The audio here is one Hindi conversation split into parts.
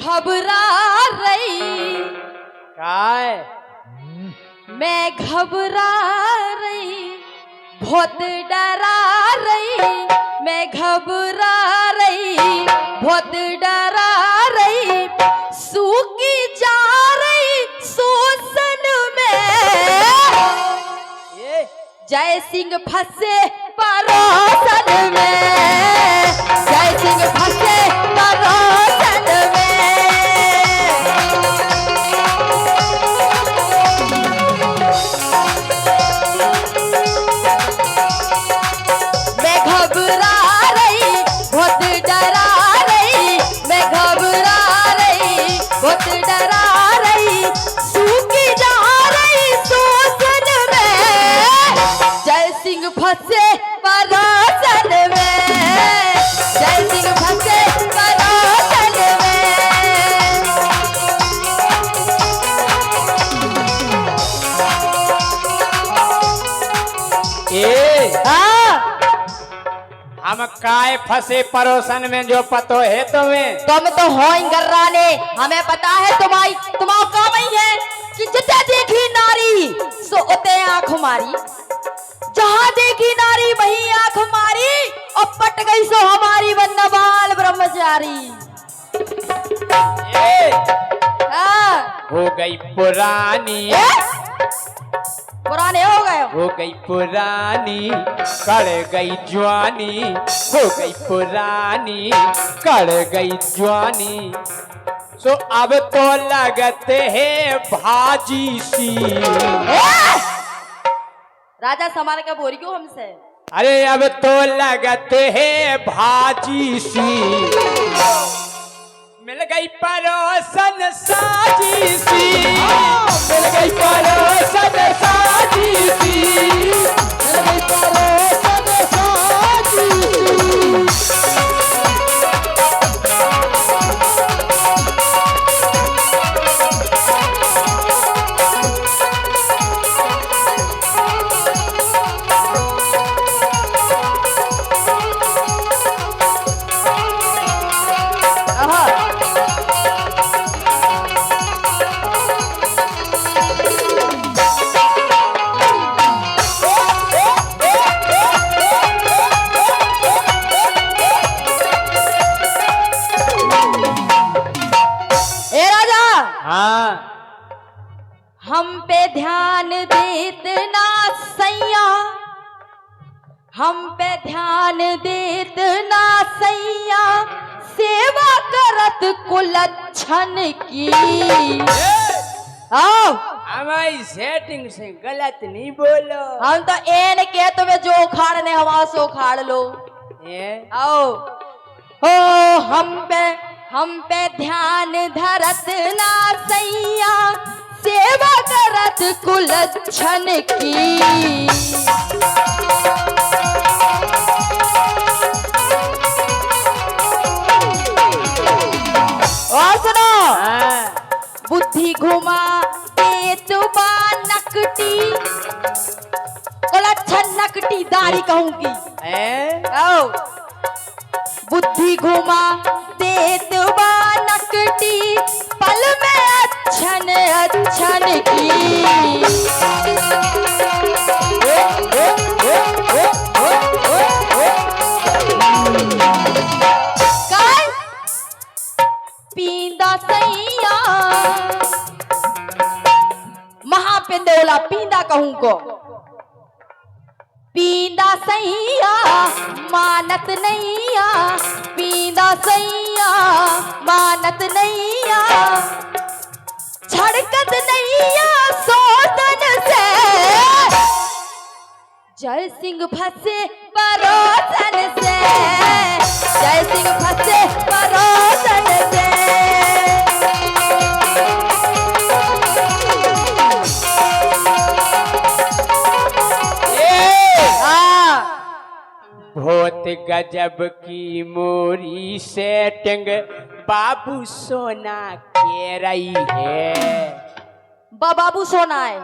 घबरा रही, काय मैं घबरा रही, बहुत डरा रही, मैं घबरा रही, बहुत डरा रही, सूखी जा रही शोषण में, जय सिंह फंसे परोसन में, जय सिंह फंसे परोसन में। मैं घबरा रही, बहुत डरा रही, मैं घबरा रही, बहुत डरा रही, सूखी जा रही शोषण में, जय सिंह फंसे परोसन में, जय सिंह फंसे परोसन में। हम काय फंसे परोसन में जो पतो है तुम्हें? तुम तो हो गर्राने, हमें पता है तुम्हारी तुम्हारा काम ही है कि जिते देखी नारी सो उते आंख मारी, जहां देखी नारी वही आंख मारी, और पट गई सो हमारी वन्नबाल ब्रह्मचारी। हो गई पुरानी, पुराने हो गए, हो गई पुरानी, कड़ गई जवानी, हो गई पुरानी, कड़ गई जवानी, सो अब तो लगते है भाजी सी। राजा समार के बोरी क्यों हमसे? अरे अब तो लगते है भाजी सी, मिल गई परोसन साजी सी, मिल गई परोसन साजी सी, मिल गई परोसन साजी सी। हम पे ध्यान देत ना सैया, हम पे ध्यान देत ना सैया, सेवा करत कुलच्छन की। आओ हमारी सेटिंग से गलत नहीं बोलो, हम तो एन के तुम्हें जो उखाड़ने हवा सो उखाड़ लो। आओ हो हम पे ध्यान धरत ना सैया, सेवा करत कुलच्छन की। और सुनो, बुद्धि घुमा तेज नकटी, कुलच्छन नकटी दाढ़ी कहूंगी। बुद्धि घुमा तेज नकटी, पल में अच्छन अच्छन की। पींदा सैया महापिंदोला पींदा कहूं को, पींदा सैया मानत नैया, पींदा सैया मानत नैया, छड़कत नैया सोतन से, जय सिंह फंसे परोसन से, जय सिंह फंसे परोसन से। बहुत गजब की मोरी सेटिंग बाबू सोना के रही है। बाबू सोना है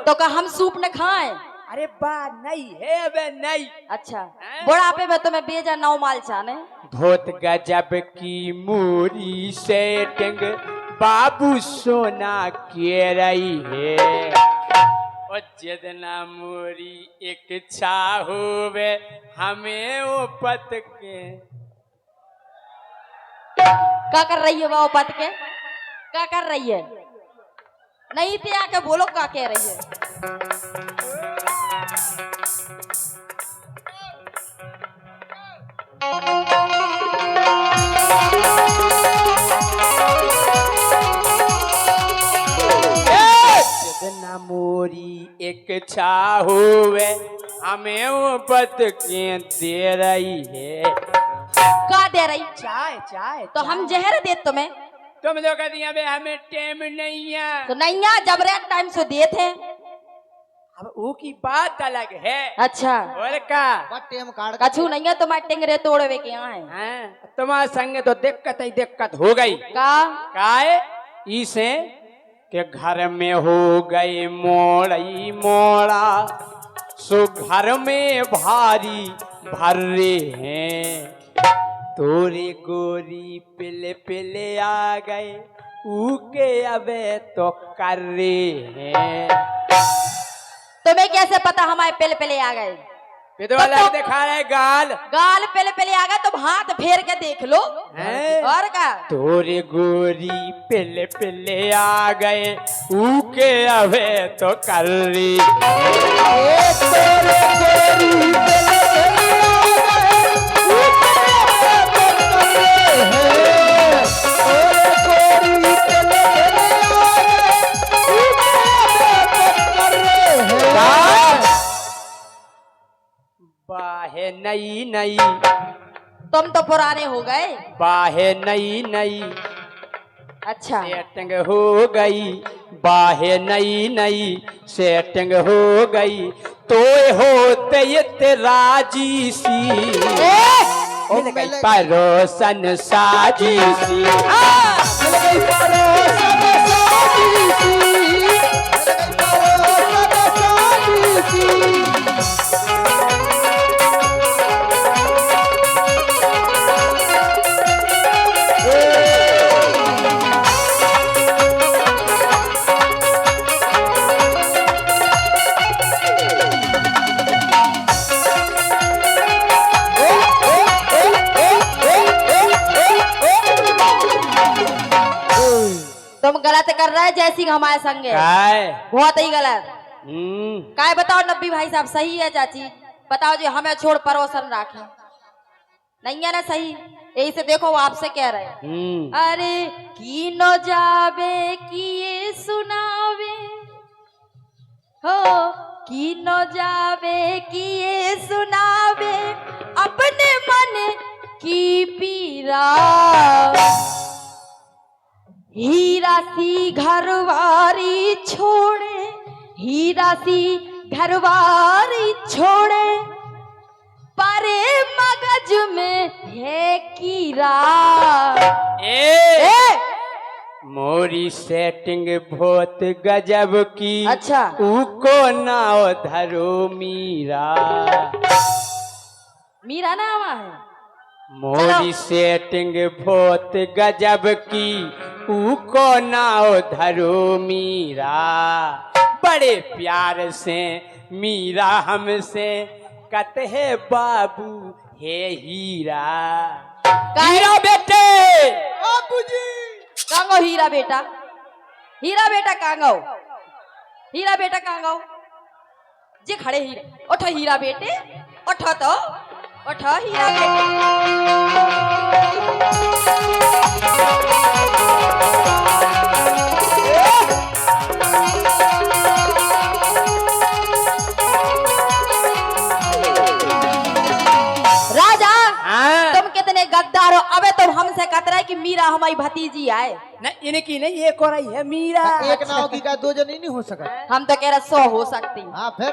तो का हम सूप न खाएं? अरे बा नहीं है बे नहीं। अच्छा बुढ़ापे में तुम्हें बेजा नौ माल चाने धोत गजब की मूरी सेटिंग बाबू सोना के रही है। और जितना मूरी एक इच्छा होवे हमें वो पत के। क्या कर रही है वो पत के? क्या कर रही है? नहीं थे आके बोलो क्या कह रही है? जितना मोरी एक इच्छा होवे हमें वो पत के दे रही है। क्या दे रही? चाय चाय तो हम जहर दे तुम्हें। तुम लोग कहती हैं हमें टाइम नहीं है। तो नहीं है जब रेट टाइम से दिए थे। अब वो की बात अलग है। अच्छा और का कछु नहीं है तुम्हारे टेंगरे तोड़वे के यहाँ है। हैं? तुम्हारे संग तो दिक्कत ही दिक्कत हो गई। का काहे इसे के घर में हो गए मोड़ई मोड़ा सो घर में भारी भर्रे हैं। तोरे गोरी पिले पिले आ गए ऊके अबे तो कर रहे हैं। तुम्हें कैसे पता हमारे पहले पहले आ गए? वाला दिखा रहे गाल गाल पहले पहले आ गए तो हाथ फेर के देख लो। हैं? और का तोरे गोरी पिले पिले आ गए ऊके अबे तो कर रही। तोरे गोरी बाहे नई नई तुम तो पुराने हो गए। बाहे नई नई अच्छा सेटिंग हो गई। बाहे नई नई सेटिंग हो गई तो होते ये राजी सी मिल गई परोसन साजी सी। मिल गई परोसन साजी सी। तुम गलत कर रहे जैसी हमारे संग है। काय बहुत ही गलत। काय बताओ नब्बी भाई साहब सही है चाची? बताओ जी हमें छोड़ परोसन राखे नहीं है ना सही? यही से देखो वो आपसे कह रहे हैं। अरे की न जावे किए सुनावे हो की न जावे किए सुनावे अपने मन की पीरा। हीरा सी घरवारी छोड़े हीरा सी घरवारी छोड़े परे मगज में है कीरा। मोरी सेटिंग बहुत गजब की। अच्छा उको नाव धरो मीरा। मीरा नाम है। मोरी सेटिंग बहुत गजब की उको नाव धरो मीरा। बड़े प्यार से मीरा हमसे कहते है बाबू हे हीरा। हीरा बेटे बाबूजी कांगो हीरा बेटा। हीरा बेटा कांगो हीरा बेटा कांगो जे खड़े हीरे उठो हीरा बेटे उठो तो उठो हीरा बेटे। राजा तुम कितने गद्दार हो। अबे तुम हमसे कहते रहे कि मीरा हमारी भतीजी आए। नहीं इनकी नहीं एक और है मीरा। एक नाव की का दो जनी नहीं हो सका। हम तो कह रहे 100 हो सकती। हाँ फिर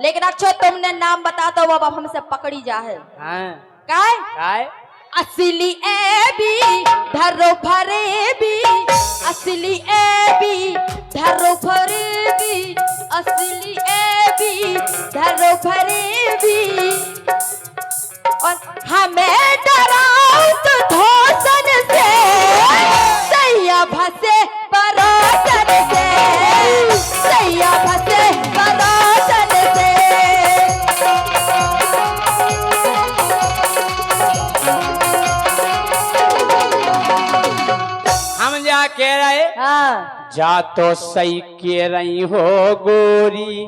लेकिन अच्छा तुमने नाम बता दो अब हमसे पकड़ी जा है। हाँ काय काय असली ए बी धरो भरे बी असली ए बी धरो भरे बी असली ए बी धरो भरे बी और हमें डराओ माँ कह रहे हाँ जा तो सही कह रही हो गोरी,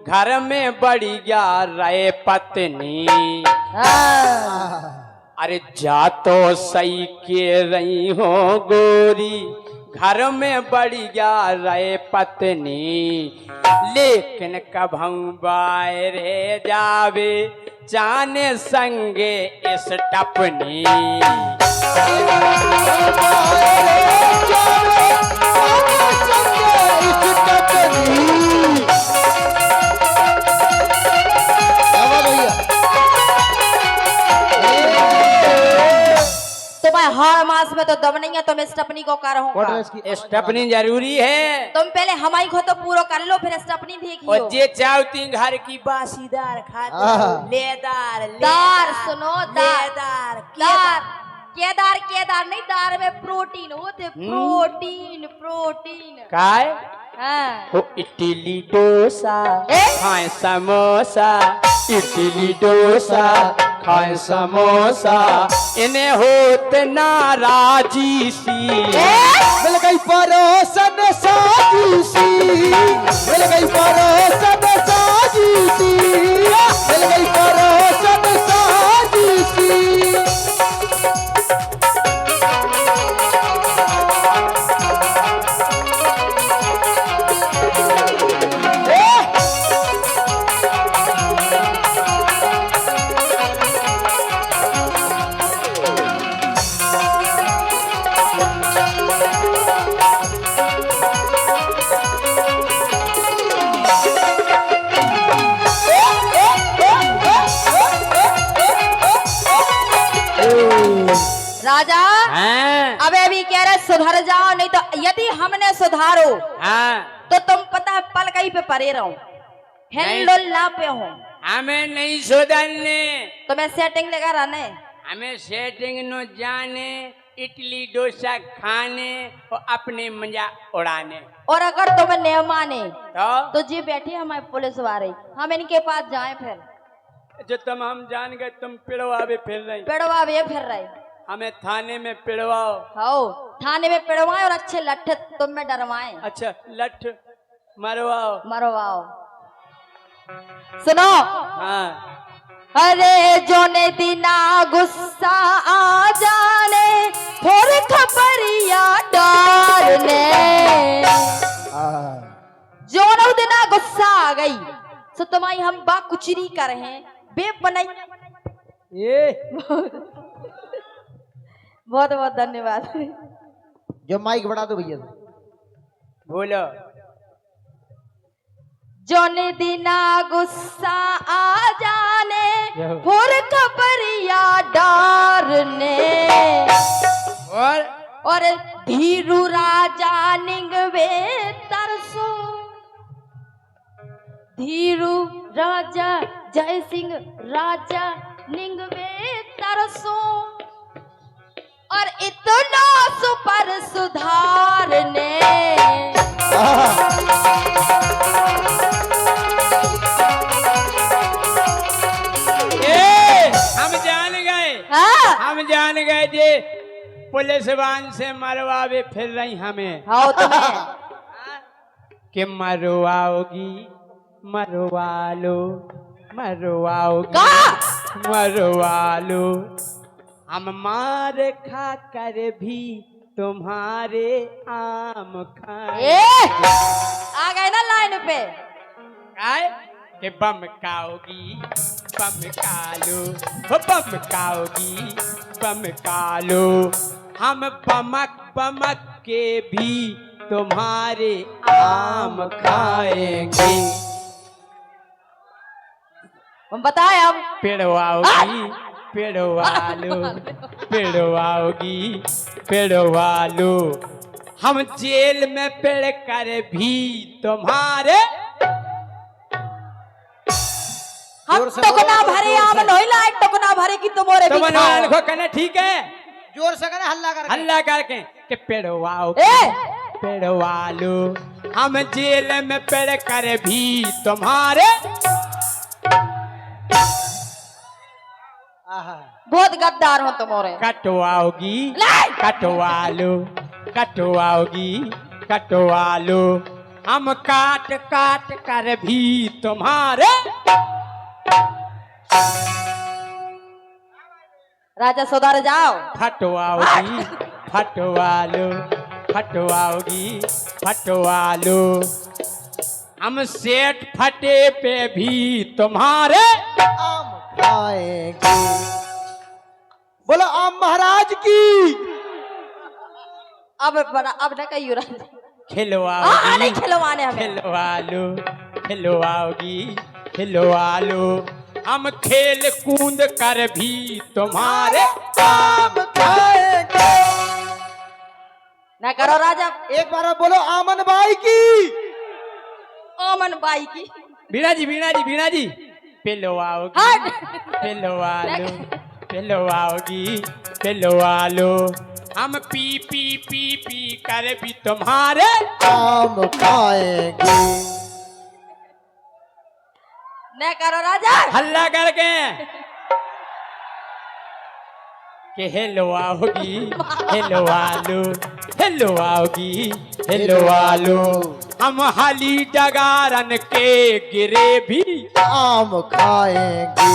घर में बड़ी गया रहे पत्नी। हाँ अरे जा तो सही कह रही हो गोरी, घर में बड़ी गया रहे पत्नी, लेकिन कभू बाहरे जावे जाने संगे इस टपनी। तुम्हें हर मास में तो दम नहीं है, तुम स्टपनी को कर स्टपनी जरूरी है। तुम पहले हमारी को तो पूरा कर लो, फिर स्टपनी देखियो। और जे चाहती घर की बासीदार खाते लेदार दार सुनो, लेदार दार केदार केदार नहीं, दार में प्रोटीन होते, प्रोटीन प्रोटीन काय हाँ। हो इडली डोसा ए? खाए समोसा, इडली डोसा खाए समोसा, इन्हें होत नाराजी सी। मिल गई परोसन साजी सी, मिल गई परोसन साजी सी, मिल गई परोसन साजी सी। राजा हाँ अब अभी कह रहे सुधर जाओ, नहीं तो यदि हमने सुधारो हाँ तो तुम पता है पल कहीं पे परे रहो, हेल्ला पे हो। हमें नहीं सुधरने, तुम्हें सेटिंग लगा रहने, हमें सेटिंग न जाने, इडली डोसा खाने और अपने मजा उड़ाने। और अगर तुम्हें नहीं माने तो तो जी बैठी हमारे पुलिस वाले, हम इनके पास जाएं फिर। जो तुम हम जान गए तुम पिड़वावे फिर रही, पिड़वा वे फिर रहे हमें थाने में पिड़वाओ। हो, थाने में पिड़वाए और अच्छे लट्ठे तुम में डरवाए, अच्छा लठ मरवाओ। मरवाओ। सुनो हाँ अरे जोने दिना गुस्सा आ जाने, थोड़ खबरिया डारने, जोनो दिना गुस्सा आ गई सो तुम्हारी हम बा कुचरी कर हैं बेब बनाई। ये बहुत बहुत धन्यवाद। जो माइक बढ़ा दो भैया। बोलो जोने दिना गुस्सा आ जाने, फुर खबरिया डारने, और धीरू राजा निंगवे तरसो, धीरू राजा जय सिंह राजा निंगवे तरसो, और इतना सुपर सुधारने। हम जान गए, हाँ हम जान गए जे पुलिस वाहन से मरवावे फिर रही हमें। हाँ तुम्हें कि मरवाओगी मरवा लो, मरवाओगी का मरवा लो, हम मार खा कर भी तुम्हारे आम खाए। आ गए ना लाइन पे। आए कि बम खाओगी बम खा लो, बम खाओगी बम खा लो, हम बमक बमक के भी तुम्हारे आम खाएंगे। हम बताए हम पिड़वाओगी पिड़वा लो, पिड़वाओगी पिड़वा लो, हम जेल में पिड़ कर भी तुम्हारे हम टुकना भरे आम नहीं लाए, टुकना भरे की तुम्हारे भी खाओ। को कहना ठीक है, जोर से करे हल्ला करके। हल्ला करके कि पिड़वाओगी ए पिड़वा लो, हम जेल में पिड़ कर भी तुम्हारे। आहा। बहुत गद्दार हो तुम्हारे। कटवाओगी लाई! कटवा लो, कटवाओगी कटवा लो, हम काट काट कर भी तुम्हारे। राजा सुधार जाओ। फटवाओगी फटवा लो, फटवाओगी फटवा लो, हम सेठ फटे पे भी तुम्हारे। आम खाएंगे। बोलो आम महाराज की। अब न कहियो राजा। खिलवाओगी नहीं खिलवाने हमें। खिलवा लो, खिलवाओगी खिलवा लो, हम खेल कूद कर भी तुम्हारे। आम खाएंगे। ना करो राजा। एक बार बोलो आमन बाई की। ओमन बाई की। बीणा जी बीणा जी बीणा जी, पिलवाओगी हट। पिलवा लो, पिलवाओगी पिलवा लो, हम पी पी पी पी कर भी तुम्हारे। आम खाएंगे। न करो राजा। हल्ला करके कि हिलवाओगी हिलवा लो, हिलवाओगी हिलवा लो, हम हाली डगारन के गिरे भी। आम खाएंगे।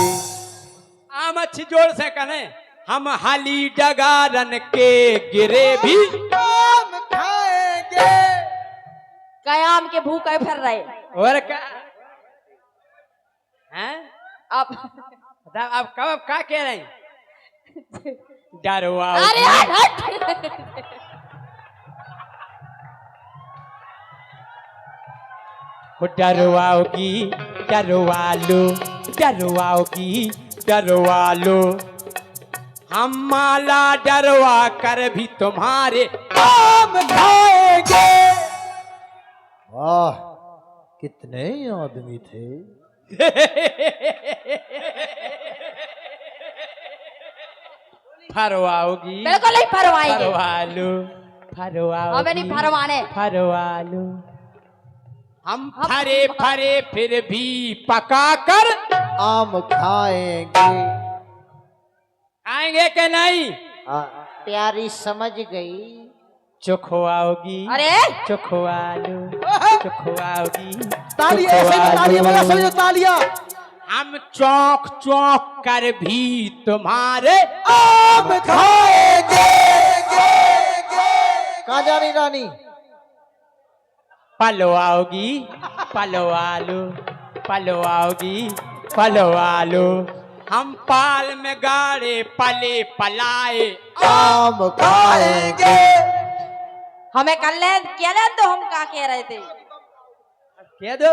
आम अच्छी जोर से करें, हम हाली डगारन के गिरे भी। आम खाएंगे। कयाम के भूखे फिर रहे। और क्या हैं अब आप कब क्या कह रहे हैं? डरवा अरे हट। डरवाओगी डरवा लो, डरवाओगी डरवा लो, हम माला डरवा कर भी तुम्हारे। आम खाएंगे। वाह कितने आदमी थे। फरवाओगी बिल्कुल नहीं फरवाएंगे। फरवा लो, फरवाओगी हमें नहीं फरवाने। फरवा लो, हम फरे फरे फिर भी पका कर आम खाएंगे। आएंगे कि नहीं? प्यारी समझ गई। चुखवाओगी अरे चुखवा लो, चुखवाओगी तालियां ऐसे में तालियां बजा समझो तालियां। हम चौक चौक कर भी तुम्हारे। आम खाएंगे। कहाँ जा रही रानी? पलवाओगी पलवा लो, पलवाओगी पलवा लो, हम पाल में गाड़े पले पलाए। आम खाएंगे। हमें कर ले क्या ले तो हम क्या कह रहे थे? कह दो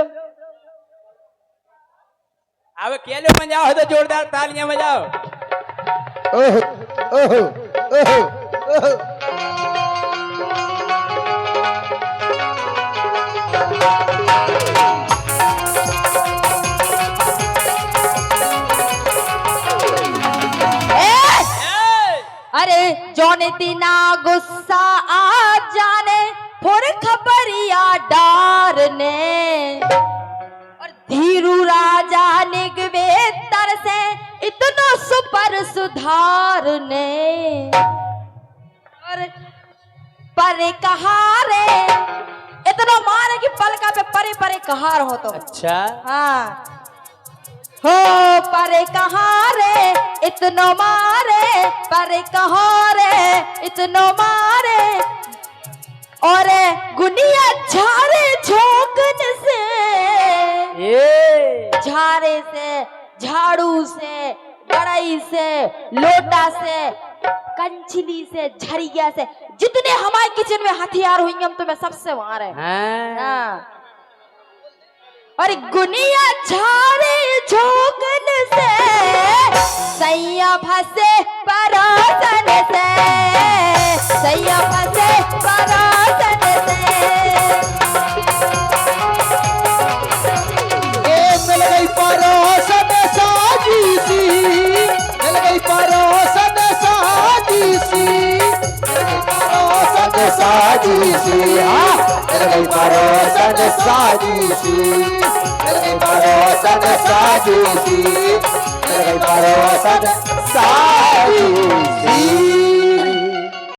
अब कह लो, बजाओ तो जोरदार तालियां बजाओ। ओह ओह ओह ओह। अरे जौने दिना गुस्सा आ जाने फुर खबरिया डारने, और धीरू राजा निगवे तर से इतना सुपर सुधारने, और परे कहारे इतना मारे कि पलका पे परे परे कहार हो। तो अच्छा हाँ हो परे कहारे इतनो मारे, परे कहारे इतनो मारे, और गुनिया झारे झोंकन से, झारे से झाड़ू से गड़ई से लोटा से कंचली से झरिया से जितने हमारे किचन में हथियार होंगे हम तुम्हें सबसे मारे। हाँ। और गुनिया झारे झोंकन से, सैया फंसे परासन से, सैया फंसे परासन से। मिल गई परोसन साजी सी, मिल गई परोसन साजी सी, परोसन साजी सी। हाँ मिल गई परोसन साजी सी, मिल गई परोसन साजी सी, मिल गई परोसन साजी सी।